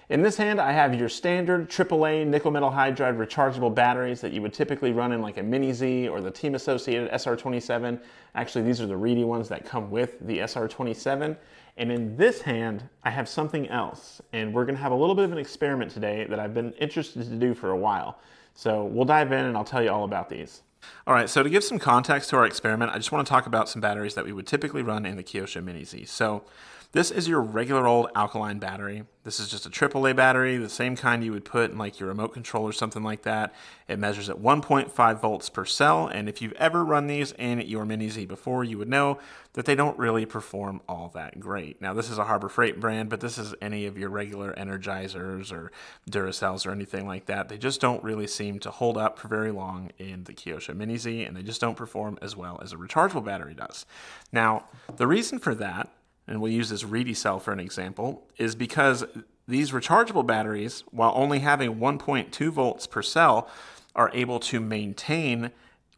In this hand, I have your standard AAA nickel metal hydride rechargeable batteries that you would typically run in like a Mini Z or the Team Associated SR27. Actually, these are the reedy ones that come with the SR27. And in this hand, I have something else. And we're gonna have a little bit of an experiment today that I've been interested to do for a while. So we'll dive in and I'll tell you all about these. All right, so to give some context to our experiment, I just want to talk about some batteries that we would typically run in the Kyosho Mini Z. So this is your regular old alkaline battery. This is just a AAA battery, the same kind you would put in like your remote control or something like that. It measures at 1.5 volts per cell, and if you've ever run these in your Mini Z before, you would know that they don't really perform all that great. Now, this is a Harbor Freight brand, but this is any of your regular Energizers or Duracells or anything like that. They just don't really seem to hold up for very long in the Kyosho Mini Z, and they just don't perform as well as a rechargeable battery does. Now, the reason for that, and we'll use this reedy cell for an example, is because these rechargeable batteries, while only having 1.2 volts per cell, are able to maintain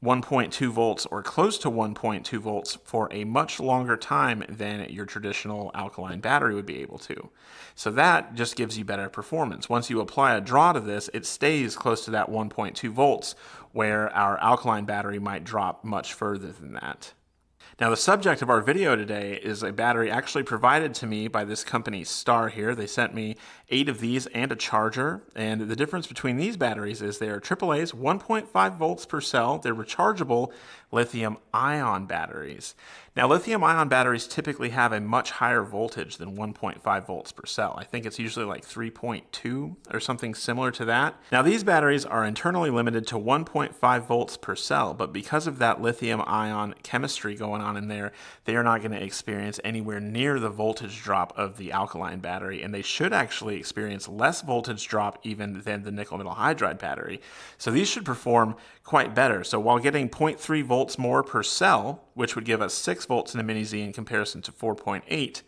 1.2 volts or close to 1.2 volts for a much longer time than your traditional alkaline battery would be able to. So that just gives you better performance. Once you apply a draw to this, it stays close to that 1.2 volts, where our alkaline battery might drop much further than that. Now, the subject of our video today is a battery actually provided to me by this company XTAR here. They sent me 8 of these and a charger. And the difference between these batteries is they are AAA's 1.5 volts per cell. They're rechargeable lithium ion batteries. Now, lithium ion batteries typically have a much higher voltage than 1.5 volts per cell. I think it's usually like 3.2 or something similar to that. Now, these batteries are internally limited to 1.5 volts per cell, but because of that lithium ion chemistry going on in there, they are not going to experience anywhere near the voltage drop of the alkaline battery, and they should actually experience less voltage drop even than the nickel metal hydride battery. So these should perform quite better. So while getting 0.3 volts more per cell, which would give us 6 volts in the Mini Z in comparison to 4.8,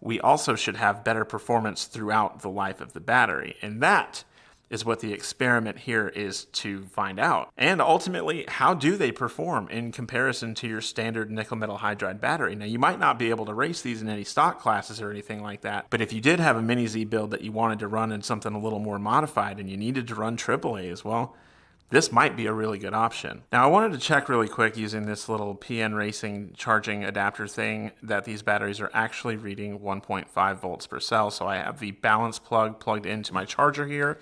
we also should have better performance throughout the life of the battery. And that is what the experiment here is to find out. And ultimately, how do they perform in comparison to your standard nickel metal hydride battery? Now, you might not be able to race these in any stock classes or anything like that, but if you did have a Mini Z build that you wanted to run in something a little more modified and you needed to run AAA as well, this might be a really good option. Now, I wanted to check really quick using this little PN Racing charging adapter thing that these batteries are actually reading 1.5 volts per cell. So I have the balance plug plugged into my charger here,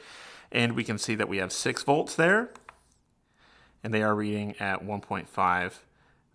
and we can see that we have 6 volts there, and they are reading at 1.5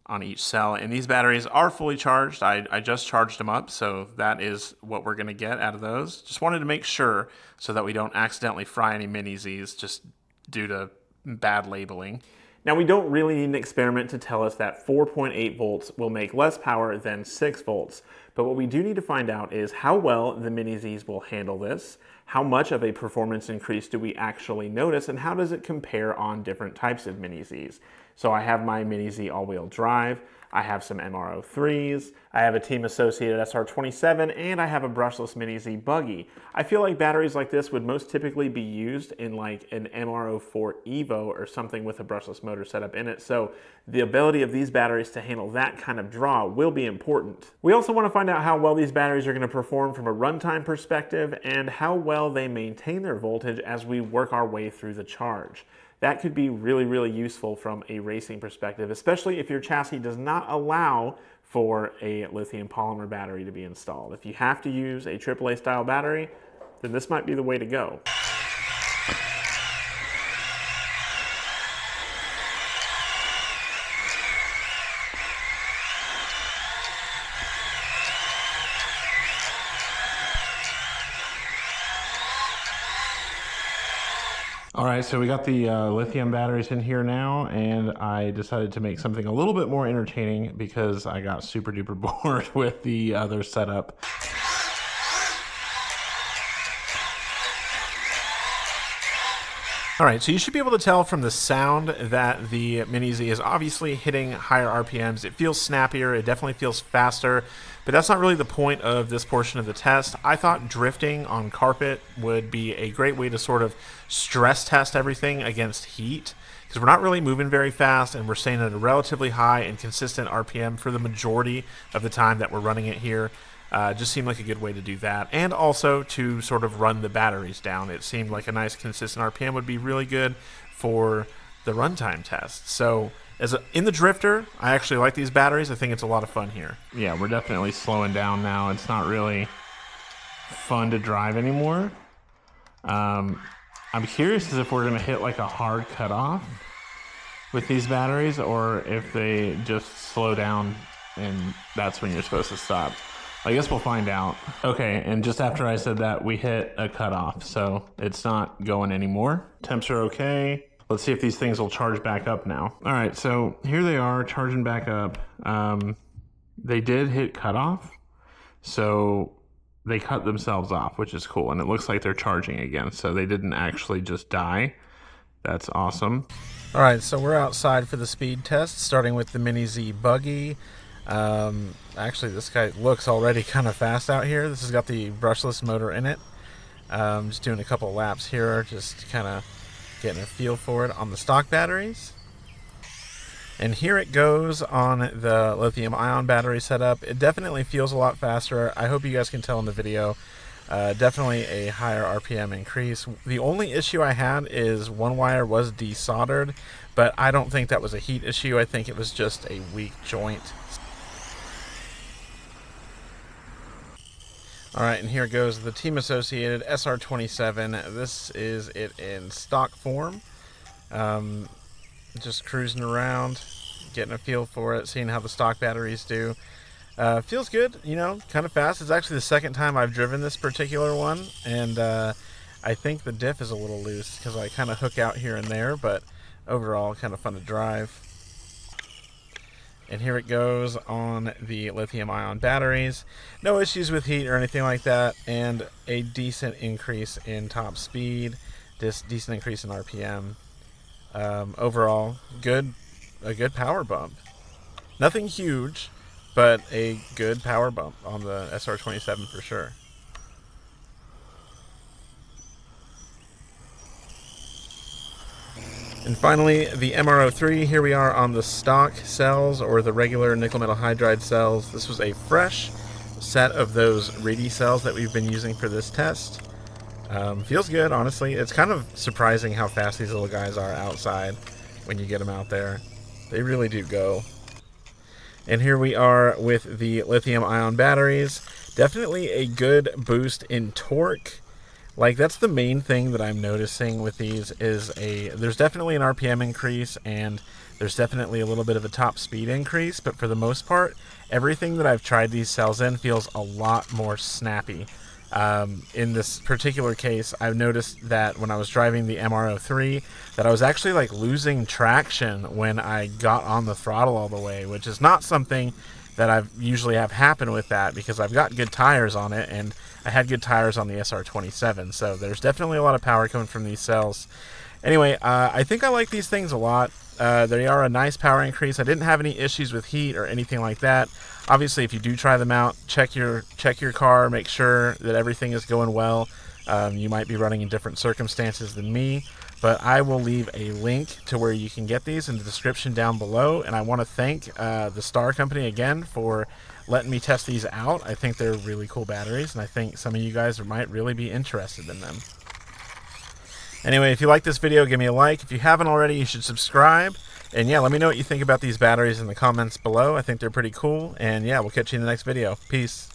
on each cell. And these batteries are fully charged. I just charged them up, so that is what we're gonna get out of those. Just wanted to make sure so that we don't accidentally fry any Mini Zs just due to bad labeling. Now, we don't really need an experiment to tell us that 4.8 volts will make less power than 6 volts. But what we do need to find out is how well the Mini Zs will handle this, how much of a performance increase do we actually notice, and how does it compare on different types of Mini Zs. So I have my Mini Z all-wheel drive, I have some MR03s, I have a Team Associated SR27, and I have a brushless Mini Z buggy. I feel like batteries like this would most typically be used in like an MR04 Evo or something with a brushless motor setup in it, so the ability of these batteries to handle that kind of draw will be important. We also want to find out how well these batteries are going to perform from a runtime perspective and how well they maintain their voltage as we work our way through the charge. That could be really, really useful from a racing perspective, especially if your chassis does not allow for a lithium polymer battery to be installed. If you have to use a AAA style battery, then this might be the way to go. All right, so we got the lithium batteries in here now, and I decided to make something a little bit more entertaining because I got super duper bored with the other setup. All right, so you should be able to tell from the sound that the Mini Z is obviously hitting higher RPMs. It feels snappier, it definitely feels faster, but that's not really the point of this portion of the test. I thought drifting on carpet would be a great way to sort of stress test everything against heat, because we're not really moving very fast and we're staying at a relatively high and consistent RPM for the majority of the time that we're running it here. Just seemed like a good way to do that. And also to sort of run the batteries down. It seemed like a nice consistent RPM would be really good for the runtime test. So in the drifter, I actually like these batteries. I think it's a lot of fun here. Yeah, we're definitely slowing down now. It's not really fun to drive anymore. I'm curious as if we're going to hit like a hard cutoff with these batteries, or if they just slow down and that's when you're supposed to stop. I guess we'll find out. Okay, and just after I said that, we hit a cutoff, so it's not going anymore. Temps are okay. Let's see if these things will charge back up now. All right, so here they are charging back up. They did hit cutoff, so they cut themselves off, which is cool, and it looks like they're charging again, so they didn't actually just die. That's awesome. All right, so we're outside for the speed test, starting with the Mini Z Buggy. Actually, this guy looks already kind of fast out here. This has got the brushless motor in it. Just doing a couple laps here, just kind of getting a feel for it on the stock batteries. And here it goes on the lithium ion battery setup. It definitely feels a lot faster. I hope you guys can tell in the video. Definitely a higher RPM increase. The only issue I had is one wire was desoldered, but I don't think that was a heat issue. I think it was just a weak joint. Alright, and here goes the Team Associated SR27. This is it in stock form. Just cruising around, getting a feel for it, seeing how the stock batteries do. Feels good, you know, kind of fast. It's actually the second time I've driven this particular one, and I think the diff is a little loose because I kind of hook out here and there, but overall kind of fun to drive. And here it goes on the lithium ion batteries. No issues with heat or anything like that, and a decent increase in top speed, decent increase in RPM. Overall, a good power bump. Nothing huge, but a good power bump on the SR27 for sure. And finally, the MRO3, here we are on the stock cells, or the regular nickel metal hydride cells. This was a fresh set of those reedy cells that we've been using for this test. Feels good, honestly. It's kind of surprising how fast these little guys are outside when you get them out there. They really do go. And here we are with the lithium ion batteries. Definitely a good boost in torque. Like, that's the main thing that I'm noticing with these is there's definitely an RPM increase, and there's definitely a little bit of a top speed increase, but for the most part, everything that I've tried these cells in feels a lot more snappy. In this particular case, I've noticed that when I was driving the MRO3, that I was actually like losing traction when I got on the throttle all the way, which is not something that I usually have happen with that, because I've got good tires on it, and I had good tires on the SR27, so there's definitely a lot of power coming from these cells. Anyway, I think I like these things a lot. They are a nice power increase. I didn't have any issues with heat or anything like that. Obviously, if you do try them out, check your car, make sure that everything is going well. You might be running in different circumstances than me, but I will leave a link to where you can get these in the description down below. And I want to thank the XTAR company again for letting me test these out. I think they're really cool batteries, and I think some of you guys might really be interested in them. Anyway, if you like this video, give me a like. If you haven't already, you should subscribe. And yeah, let me know what you think about these batteries in the comments below. I think they're pretty cool. And yeah, we'll catch you in the next video. Peace.